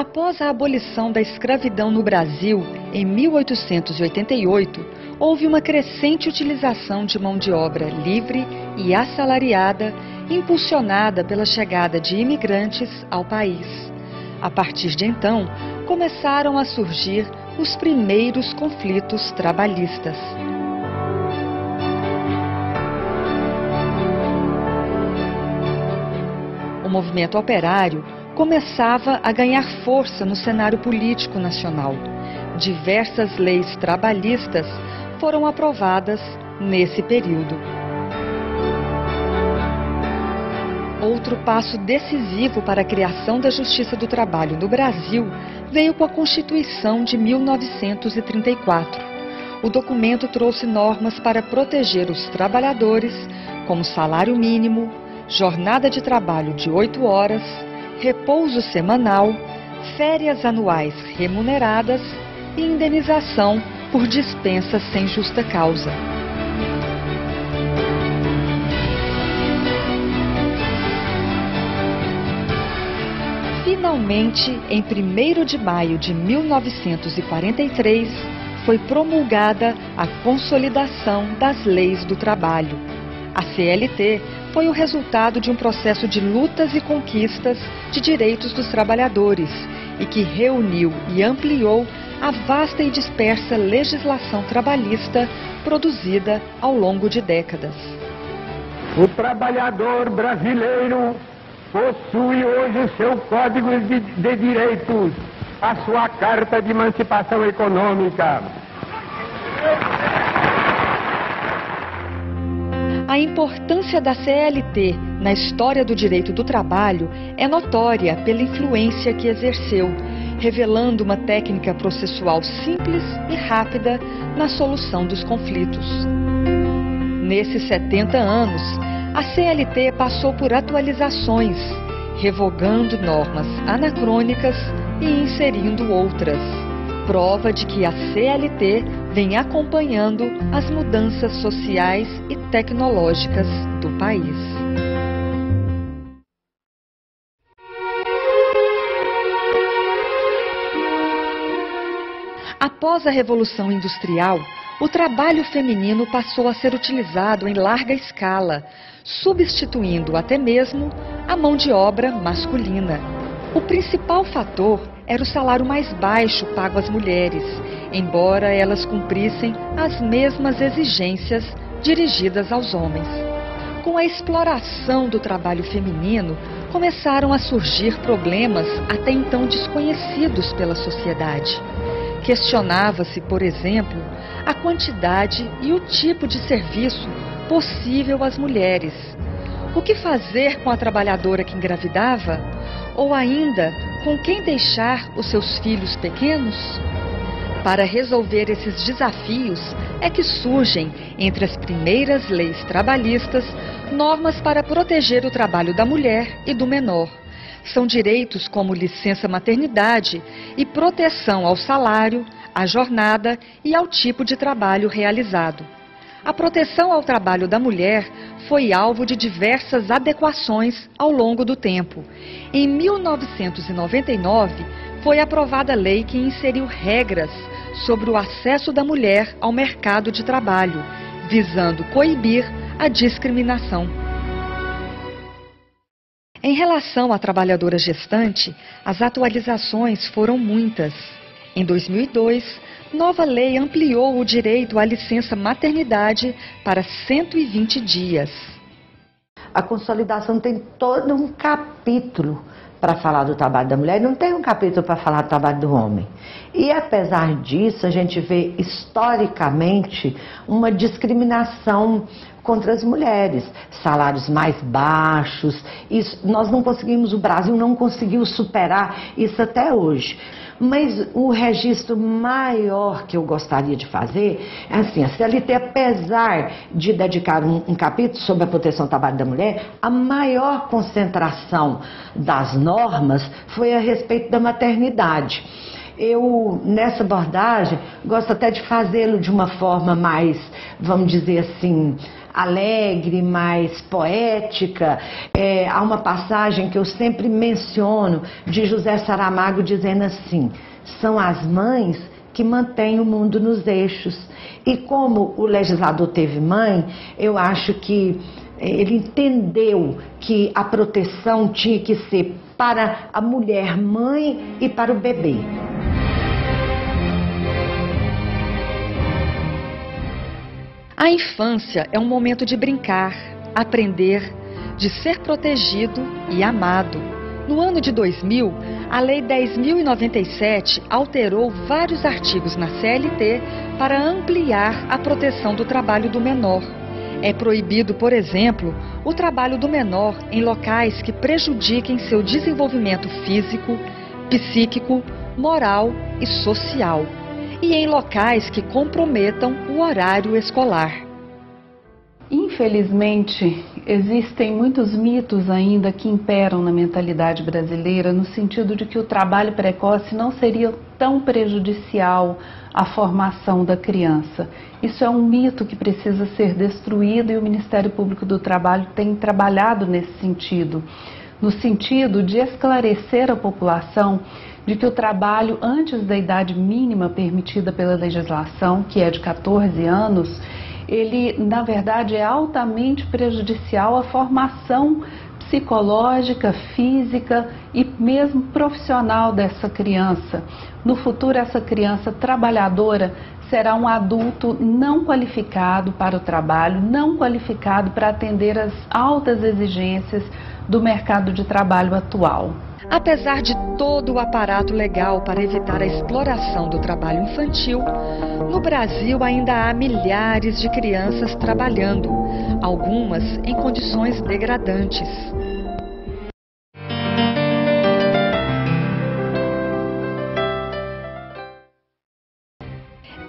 Após a abolição da escravidão no Brasil, em 1888, houve uma crescente utilização de mão de obra livre e assalariada, impulsionada pela chegada de imigrantes ao país. A partir de então, começaram a surgir os primeiros conflitos trabalhistas. O movimento operário começava a ganhar força no cenário político nacional. Diversas leis trabalhistas foram aprovadas nesse período. Outro passo decisivo para a criação da Justiça do Trabalho no Brasil veio com a Constituição de 1934. O documento trouxe normas para proteger os trabalhadores, como salário mínimo, jornada de trabalho de 8 horas, repouso semanal, férias anuais remuneradas e indenização por dispensa sem justa causa. Finalmente, em 1º de maio de 1943, foi promulgada a Consolidação das Leis do Trabalho. A CLT foi o resultado de um processo de lutas e conquistas de direitos dos trabalhadores e que reuniu e ampliou a vasta e dispersa legislação trabalhista produzida ao longo de décadas. O trabalhador brasileiro possui hoje o seu Código de Direitos, a sua Carta de Emancipação Econômica. A importância da CLT na história do direito do trabalho é notória pela influência que exerceu, revelando uma técnica processual simples e rápida na solução dos conflitos. Nesses 70 anos, a CLT passou por atualizações, revogando normas anacrônicas e inserindo outras, prova de que a CLT vem acompanhando as mudanças sociais e tecnológicas do país. Após a Revolução Industrial, o trabalho feminino passou a ser utilizado em larga escala, substituindo até mesmo a mão de obra masculina. O principal fator era o salário mais baixo pago às mulheres, embora elas cumprissem as mesmas exigências dirigidas aos homens. Com a exploração do trabalho feminino, começaram a surgir problemas até então desconhecidos pela sociedade. Questionava-se, por exemplo, a quantidade e o tipo de serviço possível às mulheres. O que fazer com a trabalhadora que engravidava? Ou ainda, com quem deixar os seus filhos pequenos? Para resolver esses desafios é que surgem, entre as primeiras leis trabalhistas, normas para proteger o trabalho da mulher e do menor. São direitos como licença maternidade e proteção ao salário, à jornada e ao tipo de trabalho realizado. A proteção ao trabalho da mulher foi alvo de diversas adequações ao longo do tempo. Em 1999, foi aprovada a lei que inseriu regras sobre o acesso da mulher ao mercado de trabalho, visando coibir a discriminação. Em relação à trabalhadora gestante, as atualizações foram muitas. Em 2002, nova lei ampliou o direito à licença maternidade para 120 dias. A consolidação tem todo um capítulo para falar do trabalho da mulher, não tem um capítulo para falar do trabalho do homem. E apesar disso, a gente vê historicamente uma discriminação contra as mulheres, salários mais baixos. Isso, nós não conseguimos, o Brasil não conseguiu superar isso até hoje. Mas o registro maior que eu gostaria de fazer é assim, a CLT, apesar de dedicar um capítulo sobre a proteção do trabalho da mulher, a maior concentração das normas foi a respeito da maternidade. Eu, nessa abordagem, gosto até de fazê-lo de uma forma mais, vamos dizer assim, alegre, mais poética. Há uma passagem que eu sempre menciono de José Saramago dizendo assim: são as mães que mantêm o mundo nos eixos. E como o legislador teve mãe, eu acho que ele entendeu que a proteção tinha que ser para a mulher mãe e para o bebê. A infância é um momento de brincar, aprender, de ser protegido e amado. No ano de 2000, a Lei 10.097 alterou vários artigos na CLT para ampliar a proteção do trabalho do menor. É proibido, por exemplo, o trabalho do menor em locais que prejudiquem seu desenvolvimento físico, psíquico, moral e social, e em locais que comprometam o horário escolar. Infelizmente, existem muitos mitos ainda que imperam na mentalidade brasileira, no sentido de que o trabalho precoce não seria tão prejudicial à formação da criança. Isso é um mito que precisa ser destruído e o Ministério Público do Trabalho tem trabalhado nesse sentido, no sentido de esclarecer a população de que o trabalho antes da idade mínima permitida pela legislação, que é de 14 anos, ele, na verdade, é altamente prejudicial à formação psicológica, física e mesmo profissional dessa criança. No futuro, essa criança trabalhadora será um adulto não qualificado para o trabalho, não qualificado para atender às altas exigências do mercado de trabalho atual. Apesar de todo o aparato legal para evitar a exploração do trabalho infantil, no Brasil ainda há milhares de crianças trabalhando, algumas em condições degradantes.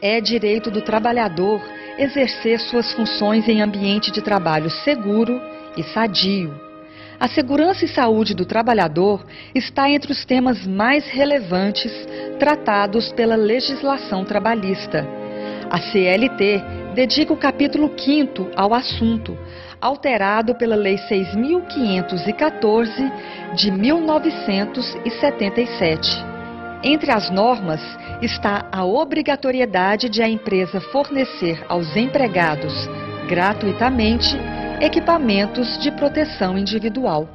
É direito do trabalhador exercer suas funções em ambiente de trabalho seguro e sadio. A segurança e saúde do trabalhador está entre os temas mais relevantes tratados pela legislação trabalhista. A CLT dedica o capítulo 5º ao assunto, alterado pela Lei 6.514 de 1977. Entre as normas está a obrigatoriedade de a empresa fornecer aos empregados, gratuitamente, equipamentos de proteção individual.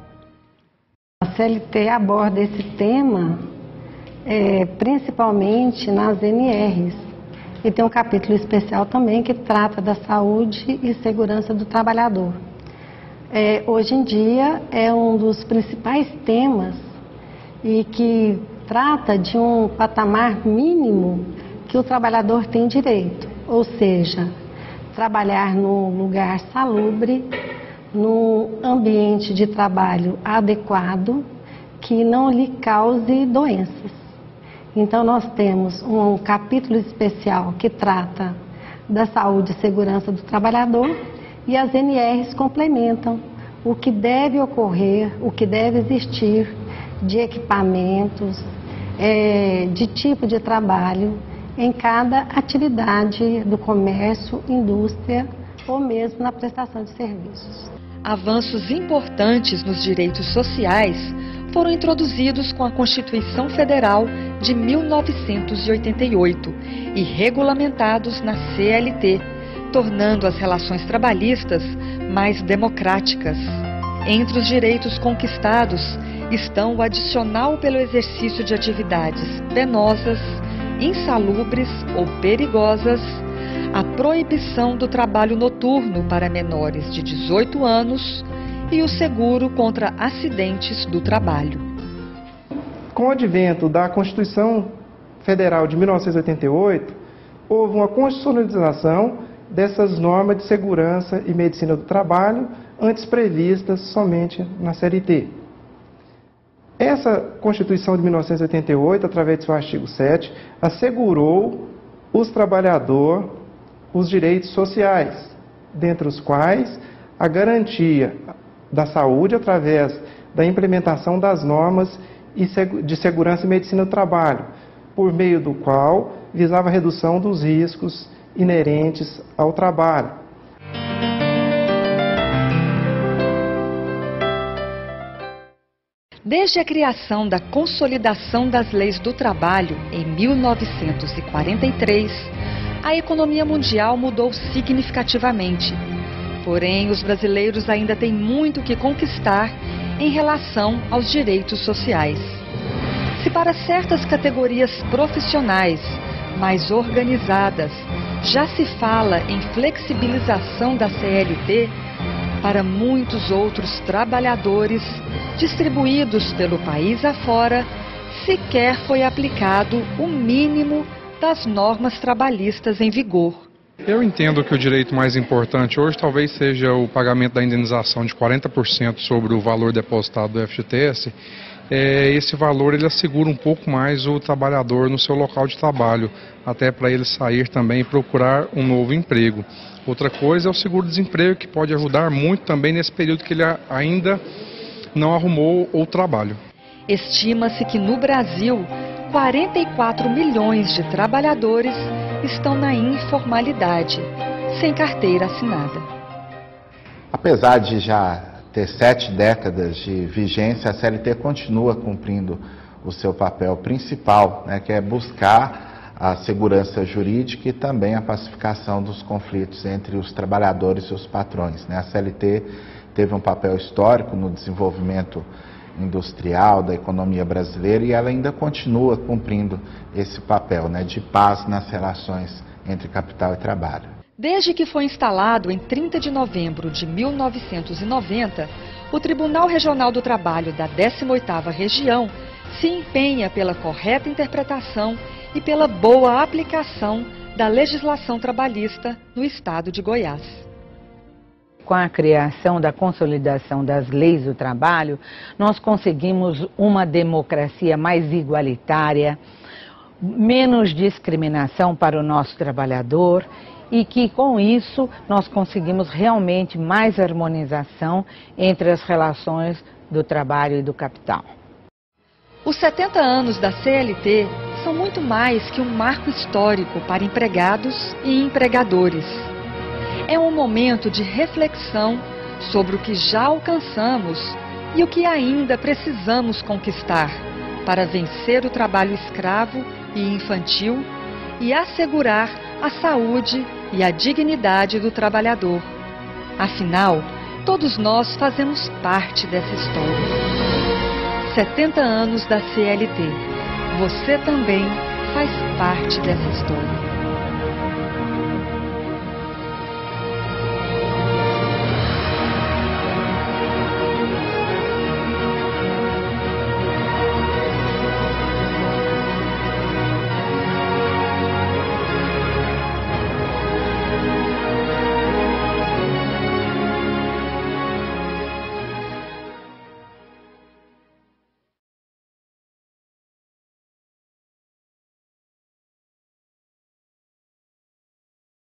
A CLT aborda esse tema principalmente nas NRs. E tem um capítulo especial também que trata da saúde e segurança do trabalhador. Hoje em dia é um dos principais temas e que trata de um patamar mínimo que o trabalhador tem direito, ou seja, trabalhar num lugar salubre, num ambiente de trabalho adequado, que não lhe cause doenças. Então nós temos um capítulo especial que trata da saúde e segurança do trabalhador e as NRs complementam o que deve ocorrer, o que deve existir de equipamentos, de tipo de trabalho, em cada atividade do comércio, indústria ou mesmo na prestação de serviços. Avanços importantes nos direitos sociais foram introduzidos com a Constituição Federal de 1988 e regulamentados na CLT, tornando as relações trabalhistas mais democráticas. Entre os direitos conquistados estão o adicional pelo exercício de atividades penosas, insalubres ou perigosas, a proibição do trabalho noturno para menores de 18 anos e o seguro contra acidentes do trabalho. Com o advento da Constituição Federal de 1988, houve uma constitucionalização dessas normas de segurança e medicina do trabalho, antes previstas somente na CLT. Essa Constituição de 1988, através de seu artigo 7, assegurou os trabalhadores os direitos sociais, dentre os quais a garantia da saúde através da implementação das normas de segurança e medicina do trabalho, por meio do qual visava a redução dos riscos inerentes ao trabalho. Desde a criação da Consolidação das Leis do Trabalho, em 1943, a economia mundial mudou significativamente. Porém, os brasileiros ainda têm muito que conquistar em relação aos direitos sociais. Se para certas categorias profissionais mais organizadas já se fala em flexibilização da CLT, para muitos outros trabalhadores distribuídos pelo país afora, sequer foi aplicado o mínimo das normas trabalhistas em vigor. Eu entendo que o direito mais importante hoje talvez seja o pagamento da indenização de 40% sobre o valor depositado do FGTS. Esse valor ele assegura um pouco mais o trabalhador no seu local de trabalho, até para ele sair também e procurar um novo emprego. Outra coisa é o seguro-desemprego, que pode ajudar muito também nesse período que ele ainda não arrumou o trabalho. Estima-se que no Brasil, 44 milhões de trabalhadores estão na informalidade, sem carteira assinada. Apesar de já ter 7 décadas de vigência, a CLT continua cumprindo o seu papel principal, né, que é buscar a segurança jurídica e também a pacificação dos conflitos entre os trabalhadores e os patrões, né. A CLT teve um papel histórico no desenvolvimento industrial da economia brasileira e ela ainda continua cumprindo esse papel, né, de paz nas relações entre capital e trabalho. Desde que foi instalado em 30 de novembro de 1990, o Tribunal Regional do Trabalho da 18ª Região se empenha pela correta interpretação e pela boa aplicação da legislação trabalhista no estado de Goiás. Com a criação da Consolidação das Leis do Trabalho, nós conseguimos uma democracia mais igualitária, menos discriminação para o nosso trabalhador e que, com isso, nós conseguimos realmente mais harmonização entre as relações do trabalho e do capital. Os 70 anos da CLT são muito mais que um marco histórico para empregados e empregadores. É um momento de reflexão sobre o que já alcançamos e o que ainda precisamos conquistar para vencer o trabalho escravo e infantil e assegurar a saúde e a dignidade do trabalhador. Afinal, todos nós fazemos parte dessa história. 70 anos da CLT. Você também faz parte dessa história.